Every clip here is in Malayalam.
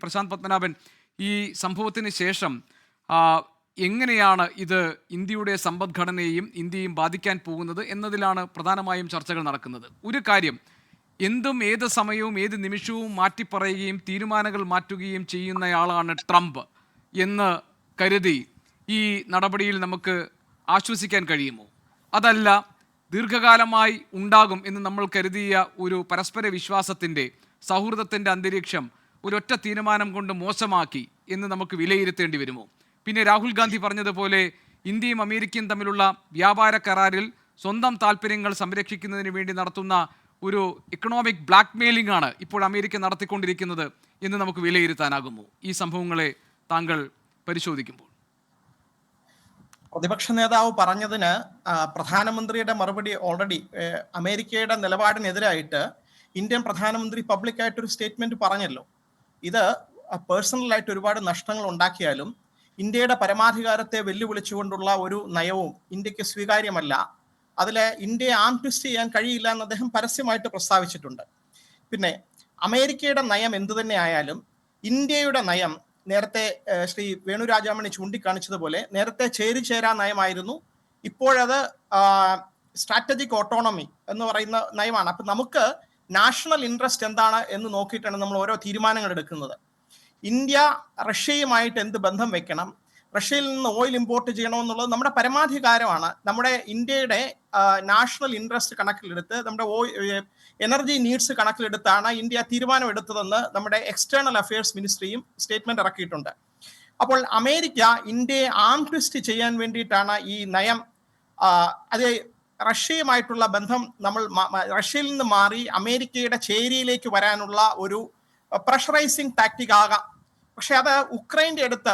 പ്രശാന്ത് പത്മനാഭൻ, ഈ സംഭവത്തിന് ശേഷം എങ്ങനെയാണ് ഇത് ഇന്ത്യയുടെ സമ്പദ്ഘടനയെയും ഇന്ത്യയും ബാധിക്കാൻ പോകുന്നത് എന്നതിലാണ് പ്രധാനമായും ചർച്ചകൾ നടക്കുന്നത്. ഒരു കാര്യം, എന്തും ഏത് സമയവും ഏത് നിമിഷവും മാറ്റിപ്പറയുകയും തീരുമാനങ്ങൾ മാറ്റുകയും ചെയ്യുന്നയാളാണ് ട്രംപ് എന്ന് കരുതി ഈ നടപടിയിൽ നമുക്ക് ആശ്വസിക്കാൻ കഴിയുമോ? അതല്ല, ദീർഘകാലമായി ഉണ്ടാകും എന്ന് നമ്മൾ കരുതിയ ഒരു പരസ്പര വിശ്വാസത്തിൻ്റെ, സൗഹൃദത്തിൻ്റെ അന്തരീക്ഷം ഒരൊറ്റ തീരുമാനം കൊണ്ട് മോശമാക്കി എന്ന് നമുക്ക് വിലയിരുത്തേണ്ടി വരുമോ? പിന്നെ രാഹുൽ ഗാന്ധി പറഞ്ഞതുപോലെ ഇന്ത്യയും അമേരിക്കയും തമ്മിലുള്ള വ്യാപാര കരാറിൽ സ്വന്തം താല്പര്യങ്ങൾ സംരക്ഷിക്കുന്നതിന് വേണ്ടി നടത്തുന്ന ഒരു ഇക്കണോമിക് ബ്ലാക്ക് മെയിലിംഗ് ആണ് ഇപ്പോൾ അമേരിക്ക നടത്തിക്കൊണ്ടിരിക്കുന്നത് എന്ന് നമുക്ക് വിലയിരുത്താനാകുമോ ഈ സംഭവങ്ങളെ താങ്കൾ പരിശോധിക്കുമ്പോൾ? പ്രതിപക്ഷ നേതാവ് പറഞ്ഞതിന് പ്രധാനമന്ത്രിയുടെ മറുപടി ഓൾറെഡി അമേരിക്കയുടെ നിലപാടിനെതിരായിട്ട് ഇന്ത്യൻ പ്രധാനമന്ത്രി പബ്ലിക്കായിട്ടൊരു സ്റ്റേറ്റ്മെന്റ് പറഞ്ഞല്ലോ. ഇത് പേഴ്സണലായിട്ട് ഒരുപാട് നഷ്ടങ്ങൾ ഉണ്ടാക്കിയാലും ഇന്ത്യയുടെ പരമാധികാരത്തെ വെല്ലുവിളിച്ചുകൊണ്ടുള്ള ഒരു നയവും ഇന്ത്യക്ക് സ്വീകാര്യമല്ല. അതിൽ ഇന്ത്യയെ ആം ട്വിസ്റ്റ് ചെയ്യാൻ കഴിയില്ല എന്ന് അദ്ദേഹം പരസ്യമായിട്ട് പ്രസ്താവിച്ചിട്ടുണ്ട്. പിന്നെ അമേരിക്കയുടെ നയം എന്തു തന്നെ ആയാലും ഇന്ത്യയുടെ നയം നേരത്തെ ശ്രീ വേണുരാജാമണി ചൂണ്ടിക്കാണിച്ചതുപോലെ നേരത്തെ ചേരിചേരാ നയമായിരുന്നു. ഇപ്പോഴത് സ്ട്രാറ്റജിക് ഓട്ടോണമി എന്ന് പറയുന്ന നയമാണ്. അപ്പം നമുക്ക് നാഷണൽ ഇൻട്രസ്റ്റ് എന്താണ് എന്ന് നോക്കിയിട്ടാണ് നമ്മൾ ഓരോ തീരുമാനങ്ങൾ എടുക്കുന്നത്. ഇന്ത്യ റഷ്യയുമായിട്ട് എന്ത് ബന്ധം വെക്കണം, റഷ്യയിൽ നിന്ന് ഓയിൽ ഇമ്പോർട്ട് ചെയ്യണമെന്നുള്ളത് നമ്മുടെ പരമാധികാരമാണ്. നമ്മുടെ ഇന്ത്യയുടെ നാഷണൽ ഇൻട്രസ്റ്റ് കണക്കിലെടുത്ത് നമ്മുടെ എനർജി നീഡ്സ് കണക്കിലെടുത്താണ് ഇന്ത്യ തീരുമാനമെടുത്തതെന്ന് നമ്മുടെ എക്സ്റ്റേണൽ അഫയേഴ്സ് മിനിസ്ട്രിയും സ്റ്റേറ്റ്മെന്റ് ഇറക്കിയിട്ടുണ്ട്. അപ്പോൾ അമേരിക്ക ഇന്ത്യയെ ആം ട്വിസ്റ്റ് ചെയ്യാൻ വേണ്ടിയിട്ടാണ് ഈ നയം. അത് റഷ്യയുമായിട്ടുള്ള ബന്ധം നമ്മൾ റഷ്യയിൽ നിന്ന് മാറി അമേരിക്കയുടെ ചേരിയിലേക്ക് വരാനുള്ള ഒരു പ്രഷറൈസിങ് ടാക്ടിക് ആകാം. പക്ഷെ അത് ഉക്രൈൻ്റെ അടുത്ത്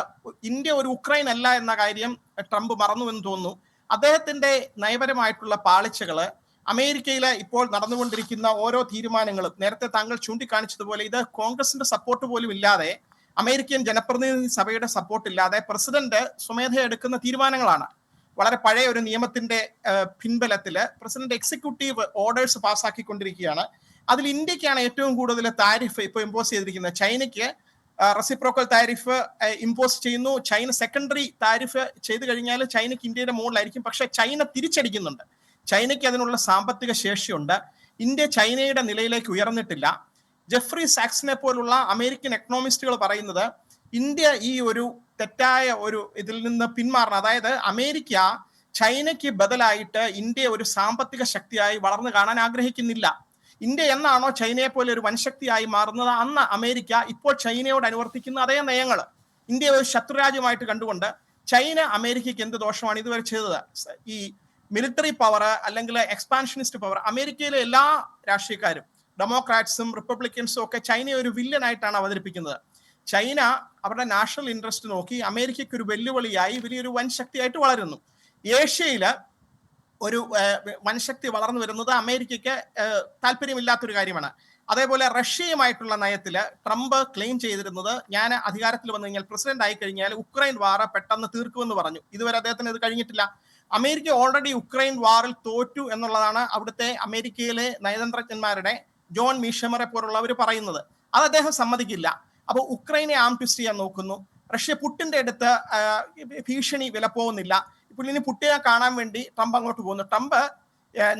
ഇന്ത്യ ഒരു ഉക്രൈൻ അല്ല എന്ന കാര്യം ട്രംപ് മറന്നുവെന്ന് തോന്നുന്നു. അദ്ദേഹത്തിന്റെ നയപരമായിട്ടുള്ള പാളിച്ചകള് അമേരിക്കയിലെ ഇപ്പോൾ നടന്നുകൊണ്ടിരിക്കുന്ന ഓരോ തീരുമാനങ്ങളും നേരത്തെ താങ്കൾ ചൂണ്ടിക്കാണിച്ചതുപോലെ ഇത് കോൺഗ്രസിന്റെ സപ്പോർട്ട് പോലും ഇല്ലാതെ, അമേരിക്കൻ ജനപ്രതിനിധി സഭയുടെ സപ്പോർട്ട് ഇല്ലാതെ പ്രസിഡന്റ് സ്വമേധയാ എടുക്കുന്ന തീരുമാനങ്ങളാണ്. വളരെ പഴയ ഒരു നിയമത്തിന്റെ പിൻബലത്തിൽ പ്രസിഡന്റ് എക്സിക്യൂട്ടീവ് ഓർഡേഴ്സ് പാസ്സാക്കിക്കൊണ്ടിരിക്കുകയാണ്. അതിൽ ഇന്ത്യക്കാണ് ഏറ്റവും കൂടുതൽ താരിഫ് ഇപ്പോൾ ഇമ്പോസ് ചെയ്തിരിക്കുന്നത്. ചൈനയ്ക്ക് റെസിപ്രോക്കൽ താരിഫ് ഇമ്പോസ് ചെയ്യുന്നു. ചൈന സെക്കൻഡറി താരിഫ് ചെയ്തു കഴിഞ്ഞാൽ ചൈനയ്ക്ക് ഇന്ത്യയുടെ മുകളിലായിരിക്കും. പക്ഷെ ചൈന തിരിച്ചടിക്കുന്നുണ്ട്. ചൈനയ്ക്ക് അതിനുള്ള സാമ്പത്തിക ശേഷിയുണ്ട്. ഇന്ത്യ ചൈനയുടെ നിലയിലേക്ക് ഉയർന്നിട്ടില്ല. ജെഫ്രി സാക്സിനെ പോലുള്ള അമേരിക്കൻ എക്കണോമിസ്റ്റുകൾ പറയുന്നത് ഇന്ത്യ ഈ ഒരു തെറ്റായ ഒരു ഇതിൽ നിന്ന് പിന്മാറണം. അതായത് അമേരിക്ക ചൈനയ്ക്ക് ബദലായിട്ട് ഇന്ത്യ ഒരു സാമ്പത്തിക ശക്തിയായി വളർന്നു കാണാൻ ആഗ്രഹിക്കുന്നില്ല. ഇന്ത്യ എന്നാണോ ചൈനയെ പോലെ ഒരു വൻശക്തിയായി മാറുന്നത് അന്ന് അമേരിക്ക ഇപ്പോൾ ചൈനയോട് അനുവർത്തിക്കുന്ന അതേ നയങ്ങൾ ഇന്ത്യ ഒരു ശത്രുരാജ്യമായിട്ട് കണ്ടുകൊണ്ട് ചൈന അമേരിക്കയ്ക്ക് എന്ത് ദോഷമാണ് ഇതുവരെ ചെയ്തത്? ഈ മിലിറ്ററി പവർ അല്ലെങ്കിൽ എക്സ്പാൻഷനിസ്റ്റ് പവർ. അമേരിക്കയിലെ എല്ലാ രാഷ്ട്രീയക്കാരും ഡെമോക്രാറ്റ്സും റിപ്പബ്ലിക്കൻസും ഒക്കെ ചൈനയെ ഒരു വില്ലനായിട്ടാണ് അവതരിപ്പിക്കുന്നത്. ചൈന അവരുടെ നാഷണൽ ഇൻട്രസ്റ്റ് നോക്കി അമേരിക്കയ്ക്ക് ഒരു വെല്ലുവിളിയായി വലിയൊരു വൻ ശക്തിയായിട്ട് വളരുന്നു. ഏഷ്യയില് ഒരു വൻശക്തി വളർന്നു വരുന്നത് അമേരിക്കയ്ക്ക് താല്പര്യമില്ലാത്തൊരു കാര്യമാണ്. അതേപോലെ റഷ്യയുമായിട്ടുള്ള നയത്തിൽ ട്രംപ് ക്ലെയിം ചെയ്തിരുന്നത് ഞാൻ അധികാരത്തിൽ വന്നു കഴിഞ്ഞാൽ പ്രസിഡന്റ് ആയി കഴിഞ്ഞാൽ ഉക്രൈൻ വാർ പെട്ടെന്ന് തീർക്കുമെന്ന് പറഞ്ഞു. ഇതുവരെ അദ്ദേഹത്തിന് ഇത് കഴിഞ്ഞിട്ടില്ല. അമേരിക്ക ഓൾറെഡി ഉക്രൈൻ വാറിൽ തോറ്റു എന്നുള്ളതാണ് അവിടുത്തെ അമേരിക്കയിലെ നയതന്ത്രജ്ഞന്മാരുടെ ജോൺ മീഷമറെ പോലുള്ളവർ പറയുന്നത്. അത് അദ്ദേഹം സമ്മതിക്കില്ല. അപ്പോൾ ഉക്രൈനെ ആം ട്വിസ്റ്റ് ചെയ്യാൻ നോക്കുന്നു. റഷ്യ പുട്ടിന്റെ അടുത്ത് ഭീഷണി വിലപ്പോകുന്നില്ല. ഇപ്പോൾ ഇനി പുട്ടിനെ കാണാൻ വേണ്ടി ട്രംപ് അങ്ങോട്ട് പോകുന്നു. ട്രംപ്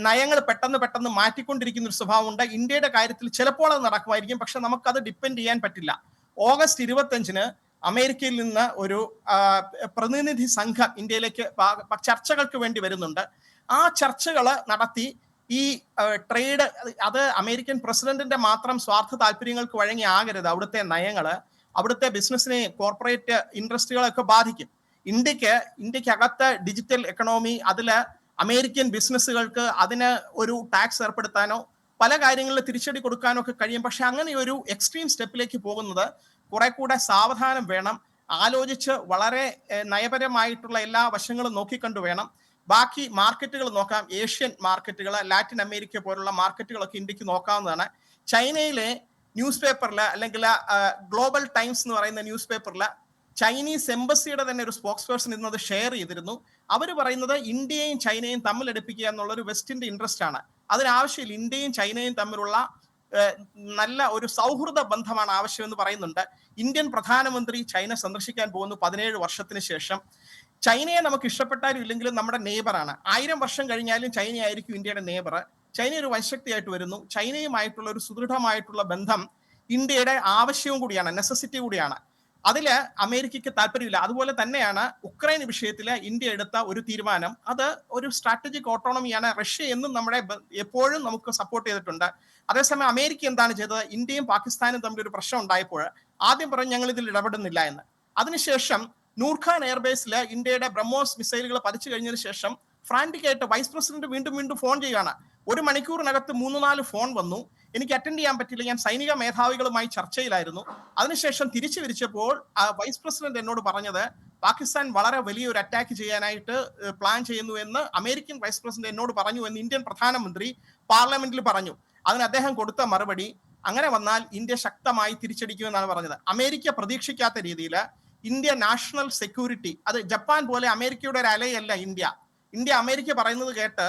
നയങ്ങൾ പെട്ടെന്ന് മാറ്റിക്കൊണ്ടിരിക്കുന്ന ഒരു സ്വഭാവമുണ്ട്. ഇന്ത്യയുടെ കാര്യത്തിൽ ചിലപ്പോൾ അത് നടക്കുമായിരിക്കും, പക്ഷെ നമുക്കത് ഡിപ്പെൻഡ് ചെയ്യാൻ പറ്റില്ല. ഓഗസ്റ്റ് 25-ന് അമേരിക്കയിൽ നിന്ന് ഒരു പ്രതിനിധി സംഘം ഇന്ത്യയിലേക്ക് ചർച്ചകൾക്ക് വേണ്ടി വരുന്നുണ്ട്. ആ ചർച്ചകൾ നടത്തി ഈ ട്രേഡ് അത് അമേരിക്കൻ പ്രസിഡന്റിന്റെ മാത്രം സ്വാർത്ഥ താല്പര്യങ്ങൾക്ക് വഴങ്ങി ആകരുത്. അവിടുത്തെ നയങ്ങൾ അവിടുത്തെ ബിസിനസ്സിനെ, കോർപ്പറേറ്റ് ഇൻഡസ്ട്രികളൊക്കെ ബാധിക്കും. ഇന്ത്യക്കകത്ത് ഡിജിറ്റൽ എക്കണോമി, അതിൽ അമേരിക്കൻ ബിസിനസ്സുകൾക്ക് അതിന് ഒരു ടാക്സ് ഏർപ്പെടുത്താനോ പല കാര്യങ്ങളിൽ തിരിച്ചടി കൊടുക്കാനോ ഒക്കെ കഴിയും. പക്ഷെ അങ്ങനെ ഒരു എക്സ്ട്രീം സ്റ്റെപ്പിലേക്ക് പോകുന്നത് കുറെ കൂടെ സാവധാനം വേണം, ആലോചിച്ച് വളരെ നയപരമായിട്ടുള്ള എല്ലാ വശങ്ങളും നോക്കിക്കണ്ടു വേണം. ബാക്കി മാർക്കറ്റുകൾ നോക്കാം. ഏഷ്യൻ മാർക്കറ്റുകൾ, ലാറ്റിൻ അമേരിക്ക പോലുള്ള മാർക്കറ്റുകളൊക്കെ ഇന്ത്യക്ക് നോക്കാവുന്നതാണ്. ചൈനയിലെ ന്യൂസ് പേപ്പറിൽ അല്ലെങ്കിൽ ഗ്ലോബൽ ടൈംസ് എന്ന് പറയുന്ന ന്യൂസ് പേപ്പറിൽ ചൈനീസ് എംബസിയുടെ തന്നെ ഒരു സ്പോക്സ് പേഴ്സൺ ഇന്നത് ഷെയർ ചെയ്തിരുന്നു. അവർ പറയുന്നത് ഇന്ത്യയും ചൈനയും തമ്മിലടുപ്പിക്കുക എന്നുള്ളൊരു വെസ്റ്റിന്റെ ഇൻട്രസ്റ്റ് ആണ്. അതിനാവശ്യമില്ല. ഇന്ത്യയും ചൈനയും തമ്മിലുള്ള നല്ല ഒരു സൗഹൃദ ബന്ധമാണ് ആവശ്യമെന്ന് പറയുന്നുണ്ട്. ഇന്ത്യൻ പ്രധാനമന്ത്രി ചൈന സന്ദർശിക്കാൻ പോകുന്നു 17 വർഷത്തിന് ശേഷം. ചൈനയെ നമുക്ക് ഇഷ്ടപ്പെട്ടാലും ഇല്ലെങ്കിലും നമ്മുടെ നെയ്ബറാണ്. 1000 വർഷം കഴിഞ്ഞാലും ചൈനയായിരിക്കും ഇന്ത്യയുടെ നെയ്ബർ. ചൈന ഒരു വൻശക്തിയായിട്ട് വരുന്നു. ചൈനയുമായിട്ടുള്ള ഒരു സുദൃഢമായിട്ടുള്ള ബന്ധം ഇന്ത്യയുടെ ആവശ്യവും കൂടിയാണ്, നെസസിറ്റി കൂടിയാണ്. അതിൽ അമേരിക്കയ്ക്ക് താല്പര്യമില്ല. അതുപോലെ തന്നെയാണ് ഉക്രൈൻ വിഷയത്തിൽ ഇന്ത്യ എടുത്ത ഒരു തീരുമാനം. അത് ഒരു സ്ട്രാറ്റജിക് ഓട്ടോണമിയാണ്. റഷ്യ എന്നും നമ്മുടെ എപ്പോഴും നമുക്ക് സപ്പോർട്ട് ചെയ്തിട്ടുണ്ട്. അതേസമയം അമേരിക്ക എന്താണ് ചെയ്തത്? ഇന്ത്യയും പാകിസ്ഥാനും തമ്മിൽ ഒരു പ്രശ്നം ഉണ്ടായപ്പോൾ ആദ്യം പറഞ്ഞു ഞങ്ങൾ ഇതിൽ ഇടപെടുന്നില്ല എന്ന്. അതിനുശേഷം നൂർഖാൻ എയർബേസിൽ ഇന്ത്യയുടെ ബ്രഹ്മോസ് മിസൈലുകൾ പതിച്ചു കഴിഞ്ഞതിന് ശേഷം ഫ്രാൻറ്റിക്കായിട്ട് വൈസ് പ്രസിഡന്റ് വീണ്ടും ഫോൺ ചെയ്യുകയാണ്. 1 മണിക്കൂറിനകത്ത് 3-4 ഫോൺ വന്നു. എനിക്ക് അറ്റൻഡ് ചെയ്യാൻ പറ്റില്ല, ഞാൻ സൈനിക മേധാവികളുമായി ചർച്ചയിലായിരുന്നു. അതിനുശേഷം തിരിച്ചു വിരിച്ചപ്പോൾ വൈസ് പ്രസിഡന്റ് എന്നോട് പറഞ്ഞത് പാകിസ്ഥാൻ വളരെ വലിയൊരു അറ്റാക്ക് ചെയ്യാനായിട്ട് പ്ലാൻ ചെയ്യുന്നു എന്ന് അമേരിക്കൻ വൈസ് പ്രസിഡന്റ് എന്നോട് പറഞ്ഞു എന്ന് ഇന്ത്യൻ പ്രധാനമന്ത്രി പാർലമെന്റിൽ പറഞ്ഞു. അതിന് അദ്ദേഹം കൊടുത്ത മറുപടി, അങ്ങനെ വന്നാൽ ഇന്ത്യ ശക്തമായി തിരിച്ചടിക്കുമെന്നാണ് പറഞ്ഞത്. അമേരിക്ക പ്രതീക്ഷിക്കാത്ത രീതിയിൽ ഇന്ത്യ നാഷണൽ സെക്യൂരിറ്റി, അത് ജപ്പാൻ പോലെ അമേരിക്കയുടെ ഒരു അലയല്ല ഇന്ത്യ അമേരിക്ക പറയുന്നത് കേട്ട്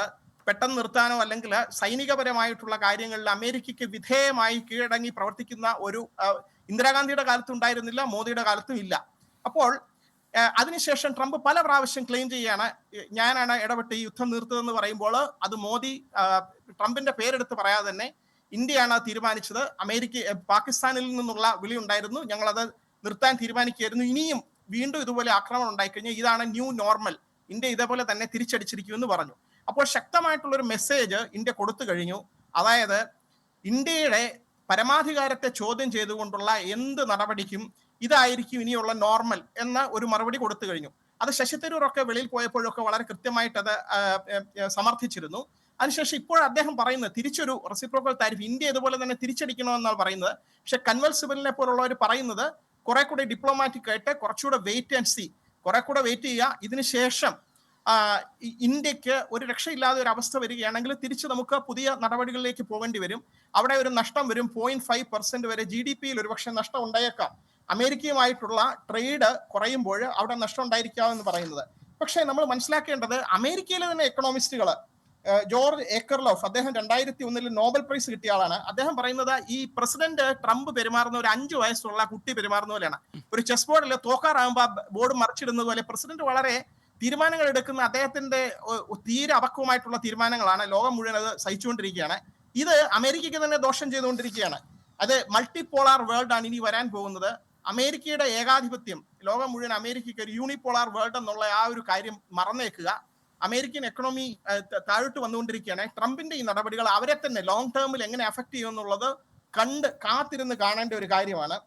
പെട്ടെന്ന് നിർത്താനോ അല്ലെങ്കിൽ സൈനികപരമായിട്ടുള്ള കാര്യങ്ങളിൽ അമേരിക്കയ്ക്ക് വിധേയമായി കീഴടങ്ങി പ്രവർത്തിക്കുന്ന ഒരു ഇന്ദിരാഗാന്ധിയുടെ കാലത്തും ഉണ്ടായിരുന്നില്ല, മോദിയുടെ കാലത്തും ഇല്ല. അപ്പോൾ അതിനുശേഷം ട്രംപ് പല പ്രാവശ്യം ക്ലെയിം ചെയ്യാണ് ഞാനാണ് ഇടപെട്ട് ഈ യുദ്ധം നിർത്തതെന്ന് പറയുമ്പോൾ അത് മോദി ട്രംപിന്റെ പേരെടുത്ത് പറയാതെ തന്നെ ഇന്ത്യയാണ് തീരുമാനിച്ചത്. പാകിസ്ഥാനിൽ നിന്നുള്ള വിളി ഉണ്ടായിരുന്നു, ഞങ്ങളത് നിർത്താൻ തീരുമാനിക്കുകയായിരുന്നു. ഇനിയും വീണ്ടും ഇതുപോലെ ആക്രമണം ഉണ്ടായിക്കഴിഞ്ഞാൽ ഇതാണ് ന്യൂ നോർമൽ, ഇന്ത്യ ഇതേപോലെ തന്നെ തിരിച്ചടിച്ചിരിക്കുമെന്ന് പറഞ്ഞു. അപ്പോൾ ശക്തമായിട്ടുള്ള ഒരു മെസ്സേജ് ഇന്ത്യ കൊടുത്തു കഴിഞ്ഞു. അതായത് ഇന്ത്യയുടെ പരമാധികാരത്തെ ചോദ്യം ചെയ്തുകൊണ്ടുള്ള എന്ത് നടപടിക്കും ഇതായിരിക്കും ഇനിയുള്ള നോർമൽ എന്ന ഒരു മറുപടി കൊടുത്തു കഴിഞ്ഞു. അത് ശശി തരൂരൊക്കെ വെളിയിൽ പോയപ്പോഴൊക്കെ വളരെ കൃത്യമായിട്ട് അത് സമർത്ഥിച്ചിരുന്നു. അതിനുശേഷം ഇപ്പോൾ അദ്ദേഹം പറയുന്നത് തിരിച്ചൊരു റെസിപ്രോക്കൽ താരിഫ് ഇന്ത്യ ഇതുപോലെ തന്നെ തിരിച്ചടിക്കണമെന്നാണ് പറയുന്നത്. പക്ഷെ കൻവൽ സിബലിനെ പോലുള്ളവർ പറയുന്നത് കുറെ കൂടെ ഡിപ്ലോമാറ്റിക് ആയിട്ട് കുറച്ചുകൂടെ വെയിറ്റ് ആൻഡ് സീ, കുറെ കൂടെ വെയിറ്റ് ചെയ്യുക. ഇതിനുശേഷം ഇന്ത്യക്ക് ഒരു രക്ഷയില്ലാതെ ഒരു അവസ്ഥ വരികയാണെങ്കിൽ തിരിച്ച് നമുക്ക് പുതിയ നടപടികളിലേക്ക് പോകേണ്ടി വരും. അവിടെ ഒരു നഷ്ടം വരും. 0.5% വരെ GDP-യിൽ ഒരുപക്ഷെ നഷ്ടം ഉണ്ടായേക്കാം. അമേരിക്കയുമായിട്ടുള്ള ട്രേഡ് കുറയുമ്പോൾ അവിടെ നഷ്ടം ഉണ്ടായിരിക്കാമെന്ന് പറയുന്നത്. പക്ഷേ നമ്മൾ മനസ്സിലാക്കേണ്ടത് അമേരിക്കയിലെ തന്നെ എക്കണോമിസ്റ്റുകൾ, ജോർജ് ഏക്കർലോഫ്, അദ്ദേഹം 2001 നോബൽ പ്രൈസ് കിട്ടിയ ആളാണ്. അദ്ദേഹം പറയുന്നത് ഈ പ്രസിഡന്റ് ട്രംപ് പെരുമാറുന്ന ഒരു 5 വയസ്സുള്ള കുട്ടി പെരുമാറുന്ന പോലെയാണ്. ഒരു ചെസ് ബോർഡിൽ തോക്കാറാകുമ്പോൾ ബോർഡ് മറിച്ചിടുന്നത് പോലെ പ്രസിഡന്റ് വളരെ തീരുമാനങ്ങൾ എടുക്കുന്ന അദ്ദേഹത്തിന്റെ തീരെ അപക്വമായിട്ടുള്ള തീരുമാനങ്ങളാണ്. ലോകം മുഴുവൻ അത് സഹിച്ചുകൊണ്ടിരിക്കുകയാണ്. ഇത് അമേരിക്കയ്ക്ക് തന്നെ ദോഷം ചെയ്തുകൊണ്ടിരിക്കുകയാണ്. അത് മൾട്ടിപോളാർ വേൾഡ് ആണ് ഇനി വരാൻ പോകുന്നത്. അമേരിക്കയുടെ ഏകാധിപത്യം, ലോകം മുഴുവൻ അമേരിക്കയ്ക്ക് ഒരു യൂണിപോളാർ വേൾഡ് എന്നുള്ള ആ ഒരു കാര്യം മറന്നേക്കുക. അമേരിക്കൻ എക്കണോമി താഴോട്ട് വന്നുകൊണ്ടിരിക്കുകയാണ്. ട്രംപിന്റെ ഈ നടപടികൾ അവരെ തന്നെ ലോങ് ടേമിൽ എങ്ങനെ അഫക്ട് ചെയ്യുമെന്നുള്ളത് കാത്തിരുന്ന് കാണേണ്ട ഒരു കാര്യമാണ്.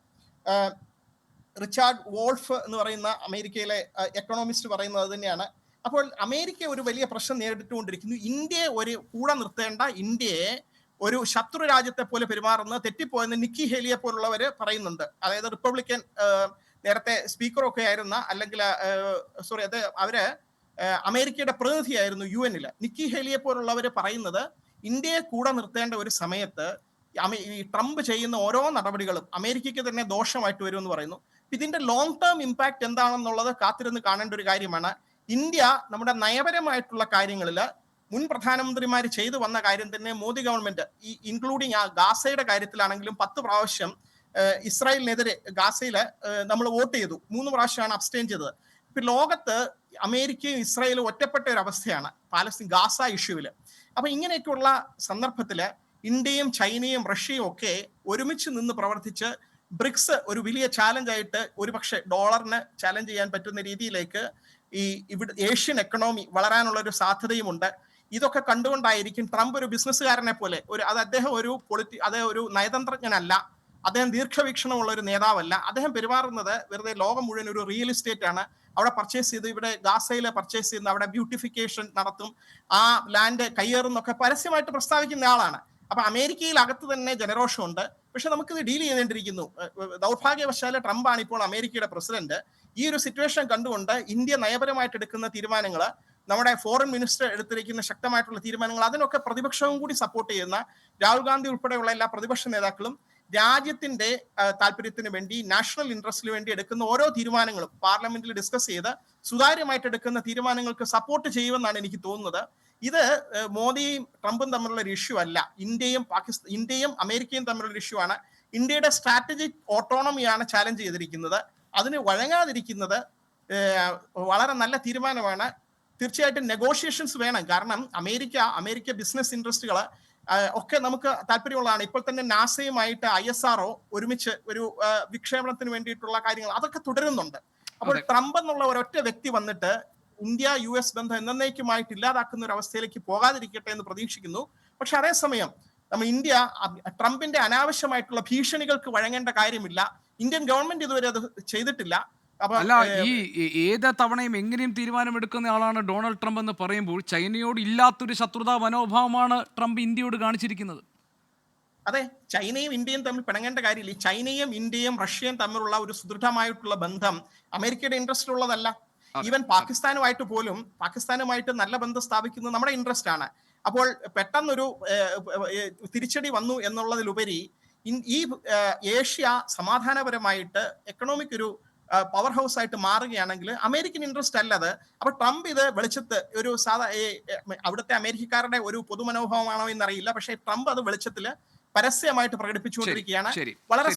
റിച്ചാർഡ് വോൾഫ് എന്ന് പറയുന്ന അമേരിക്കയിലെ എക്കണോമിസ്റ്റ് പറയുന്നത് തന്നെയാണ്. അപ്പോൾ അമേരിക്ക ഒരു വലിയ പ്രശ്നം നേരിട്ടുകൊണ്ടിരിക്കുന്നു. ഇന്ത്യയെ ഒരു കൂടെ നിർത്തേണ്ട, ഇന്ത്യയെ ഒരു ശത്രു രാജ്യത്തെ പോലെ പെരുമാറുന്ന തെറ്റിപ്പോയെന്ന് നിക്കി ഹേലിയെ പോലുള്ളവർ പറയുന്നുണ്ട്. അതായത് റിപ്പബ്ലിക്കൻ നേരത്തെ സ്പീക്കറൊക്കെ ആയിരുന്ന, അല്ലെങ്കിൽ അവര് അമേരിക്കയുടെ പ്രതിനിധിയായിരുന്നു UN-ൽ. നിക്കി ഹേലിയെ പോലുള്ളവർ പറയുന്നത് ഇന്ത്യയെ കൂടെ നിർത്തേണ്ട ഒരു സമയത്ത് ഈ ട്രംപ് ചെയ്യുന്ന ഓരോ നടപടികളും അമേരിക്കയ്ക്ക് തന്നെ ദോഷമായിട്ട് വരുമെന്ന് പറയുന്നു. ഇതിന്റെ ലോങ് ടേം ഇമ്പാക്ട് എന്താണെന്നുള്ളത് കാത്തിരുന്ന് കാണേണ്ട ഒരു കാര്യമാണ്. ഇന്ത്യ നമ്മുടെ നയപരമായിട്ടുള്ള കാര്യങ്ങളിൽ മുൻ പ്രധാനമന്ത്രിമാർ ചെയ്തു വന്ന കാര്യം തന്നെ മോദി ഗവൺമെന്റ്, ഈ ഇൻക്ലൂഡിങ് ഗാസയുടെ കാര്യത്തിലാണെങ്കിലും 10 പ്രാവശ്യം ഇസ്രായേലിനെതിരെ ഗാസയില് നമ്മൾ വോട്ട് ചെയ്തു. 3 പ്രാവശ്യമാണ് അബ്സ്റ്റെയിൻ ചെയ്തത്. ഇപ്പൊ ലോകത്ത് അമേരിക്കയും ഇസ്രായേലും ഒറ്റപ്പെട്ട ഒരു അവസ്ഥയാണ് പാലസ്തീൻ ഗാസ ഇഷ്യൂവില്. അപ്പൊ ഇങ്ങനെയൊക്കെയുള്ള സന്ദർഭത്തില് ഇന്ത്യയും ചൈനയും റഷ്യയും ഒക്കെ ഒരുമിച്ച് നിന്ന് പ്രവർത്തിച്ച് ബ്രിക്സ് ഒരു വലിയ ചാലഞ്ച് ആയിട്ട് ഒരുപക്ഷെ ഡോളറിന് ചാലഞ്ച് ചെയ്യാൻ പറ്റുന്ന രീതിയിലേക്ക് ഇവിടെ ഏഷ്യൻ എക്കണോമി വളരാനുള്ള ഒരു സാധ്യതയുമുണ്ട്. ഇതൊക്കെ കണ്ടുകൊണ്ടായിരിക്കും ട്രംപ് ഒരു ബിസിനസ്സുകാരനെ പോലെ അദ്ദേഹം ഒരു നയതന്ത്രജ്ഞനല്ല, അദ്ദേഹം ദീർഘവീക്ഷണമുള്ള ഒരു നേതാവല്ല. അദ്ദേഹം പെരുമാറുന്നത് വെറുതെ ലോകം മുഴുവൻ ഒരു റിയൽ എസ്റ്റേറ്റ് ആണ്. അവിടെ പർച്ചേസ് ചെയ്ത്, ഇവിടെ ഗാസയിൽ പർച്ചേസ് ചെയ്യുന്ന, അവിടെ ബ്യൂട്ടിഫിക്കേഷൻ നടത്തും, ആ ലാൻഡ് കയ്യേറുന്നൊക്കെ പരസ്യമായിട്ട് പ്രസ്താവിക്കുന്ന ആളാണ്. അപ്പൊ അമേരിക്കയിൽ അകത്ത് തന്നെ ജനരോഷമുണ്ട്. പക്ഷെ നമുക്കിത് ഡീൽ ചെയ്തേണ്ടിരിക്കുന്നു. ദൗർഭാഗ്യവശാല് ട്രംപാണ് ഇപ്പോൾ അമേരിക്കയുടെ പ്രസിഡന്റ്. ഈ ഒരു സിറ്റുവേഷൻ കണ്ടുകൊണ്ട് ഇന്ത്യ നയപരമായിട്ട് എടുക്കുന്ന തീരുമാനങ്ങൾ, നമ്മുടെ ഫോറിൻ മിനിസ്റ്റർ എടുത്തിരിക്കുന്ന ശക്തമായിട്ടുള്ള തീരുമാനങ്ങൾ, അതിനൊക്കെ പ്രതിപക്ഷവും കൂടി സപ്പോർട്ട് ചെയ്യുന്ന രാഹുൽ ഗാന്ധി ഉൾപ്പെടെയുള്ള എല്ലാ പ്രതിപക്ഷ നേതാക്കളും രാജ്യത്തിന്റെ താല്പര്യത്തിന് വേണ്ടി, നാഷണൽ ഇൻട്രസ്റ്റിന് വേണ്ടി എടുക്കുന്ന ഓരോ തീരുമാനങ്ങളും പാർലമെന്റിൽ ഡിസ്കസ് ചെയ്ത് സുതാര്യമായിട്ട് എടുക്കുന്ന തീരുമാനങ്ങൾക്ക് സപ്പോർട്ട് ചെയ്യുമെന്നാണ് എനിക്ക് തോന്നുന്നത്. ഇത് മോദിയും ട്രംപും തമ്മിലുള്ള ഒരു ഇഷ്യൂ അല്ല. ഇന്ത്യയും അമേരിക്കയും തമ്മിലുള്ള ഇഷ്യൂ ആണ്. ഇന്ത്യയുടെ സ്ട്രാറ്റജിക് ഓട്ടോണമിയാണ് ചാലഞ്ച് ചെയ്തിരിക്കുന്നത്. അതിന് വഴങ്ങാതിരിക്കുന്നത് വളരെ നല്ല തീരുമാനമാണ്. തീർച്ചയായിട്ടും നെഗോഷിയേഷൻസ് വേണം. കാരണം അമേരിക്ക ബിസിനസ് ഇൻട്രസ്റ്റുകൾ ഒക്കെ നമുക്ക് താല്പര്യമുള്ളതാണ്. ഇപ്പോൾ തന്നെ നാസയുമായിട്ട് ISRO ഒരുമിച്ച് ഒരു വിക്ഷേപണത്തിന് വേണ്ടിയിട്ടുള്ള കാര്യങ്ങൾ അതൊക്കെ തുടരുന്നുണ്ട്. അപ്പോൾ ട്രംപ് എന്നുള്ള ഒരൊറ്റ വ്യക്തി വന്നിട്ട് ഇന്ത്യ-US ബന്ധം എന്നേക്കുമായിട്ട് ഇല്ലാതാക്കുന്ന ഒരു അവസ്ഥയിലേക്ക് പോകാതിരിക്കട്ടെ എന്ന് പ്രതീക്ഷിക്കുന്നു. പക്ഷെ അതേസമയം ഇന്ത്യ ട്രംപിന്റെ അനാവശ്യമായിട്ടുള്ള ഭീഷണികൾക്ക് വഴങ്ങേണ്ട കാര്യമില്ല. ഇന്ത്യൻ ഗവൺമെന്റ് ഇതുവരെ അത് ചെയ്തിട്ടില്ല. അല്ല, ഈ ഏത് തവണയും എങ്ങനെയും തീരുമാനമെടുക്കുന്ന ആളാണ് ഡൊണാൾഡ് ട്രംപ് എന്ന് പറയുമ്പോൾ ചൈനയോട് ഇല്ലാത്തൊരു ശത്രുതാ മനോഭാവമാണ് ട്രംപ് ഇന്ത്യയോട് കാണിച്ചിരിക്കുന്നത്. അതെ, ചൈനയും ഇന്ത്യയും തമ്മിൽ പിണങ്ങേണ്ട കാര്യമില്ല. ചൈനയും ഇന്ത്യയും റഷ്യയും തമ്മിലുള്ള ഒരു സുദൃഢമായിട്ടുള്ള ബന്ധം അമേരിക്കയുടെ ഇൻട്രസ്റ്റ് ഉള്ളതല്ല. ഈവൻ പാകിസ്ഥാനുമായിട്ട് നല്ല ബന്ധം സ്ഥാപിക്കുന്നത് നമ്മുടെ ഇൻട്രസ്റ്റ് ആണ്. അപ്പോൾ പെട്ടെന്നൊരു തിരിച്ചടി വന്നു എന്നുള്ളതിലുപരി ഈ ഏഷ്യ സമാധാനപരമായിട്ട് എക്കണോമിക് ഒരു പവർ ഹൗസ് ആയിട്ട് മാറുകയാണെങ്കിൽ അമേരിക്കൻ ഇൻട്രസ്റ്റ് അല്ലത്. അപ്പൊ ട്രംപ് ഇത് വെളിച്ചത്ത് ഒരു അവിടുത്തെ അമേരിക്കക്കാരുടെ ഒരു പൊതുമനോഭാവമാണോ എന്നറിയില്ല. പക്ഷേ ട്രംപ് അത് വെളിച്ചത്തില് പരസ്യമായിട്ട് പ്രകടിപ്പിച്ചുകൊണ്ടിരിക്കുകയാണ്. വളരെ